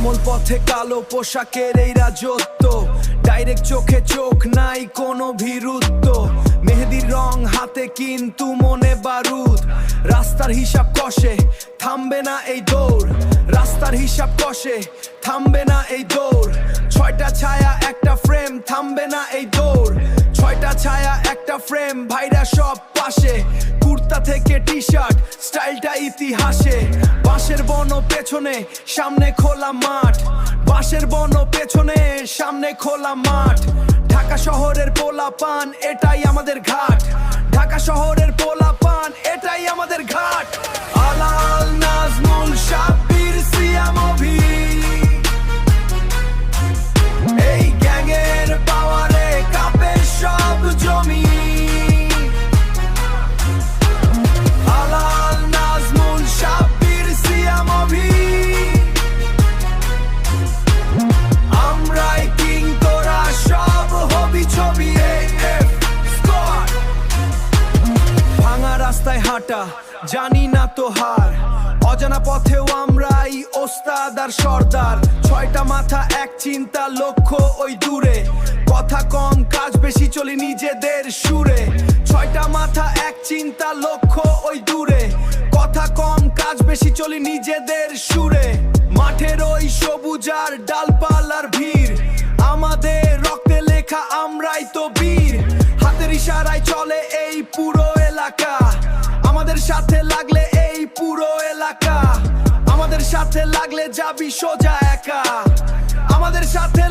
শ্যামল পথে কালো পোশাকের এই রাজত্ব, ডাইরেক্ট চোখে চোখ নাই কোনো ভীরুত্ব। মেহেদির রং হাতে কিন্তু মনে বারুদ। রাস্তার হিসাব কষে থামবে না এই দৌড়, রাস্তার হিসাব কষে থামবে না এই দৌড়। ছয়টা ছায়া একটা ফ্রেম, থামবে না এই দৌড়। ছয়টা ছায়া একটা ফ্রেম, ভাইরা সব পাশে। কুর্তা থেকে টি শার্ট, স্টাইলটা ইতিহাসে। বাঁশের বন পেছনে, সামনে খোলা মাঠ। বাঁশের বন পেছনে, সামনে খোলা মাঠ। ঢাকা শহরের পোলাপান, এটাই আমাদের ঘাট। ঢাকা শহরের পোলাপান, এটাই আমাদের ঘাট। আলাল, নাজমুল, সাব্বির, সিয়াম, অভি, এই গ্যাংয়ের পাওয়ারে কাঁপে সব জমি। আলাল, নাজমুল, সাব্বির, সিয়াম, অভি, আমরাই কিং, তোরা সব হবি ছবি। ভাঙা রাস্তায় হাঁটা, জানি না তো হার। অজানা পথেও আমরাই ওস্তাদ আর সর্দার। ছয়টা মাথা এক চিন্তা, লক্ষ্য ওই দূরে। কথা কম কাজ বেশি, চলি নিজেদের সুরে। ছয়টা মাথা এক চিন্তা, লক্ষ্য ওই দূরে। কথা কম কাজ বেশি, চলি নিজেদের সুরে। মাঠের ওই সবুজার ডালপালার ভিড়, আমাদের রক্তে লেখা, আমরাই তো বীর। হাতের ইশারায় চলে এই পুরো এলাকা, আমাদের সাথে লাগলে এই পুরো এলাকা। আমাদের সাথে লাগলে যাবি সোজা একা, আমাদের সাথে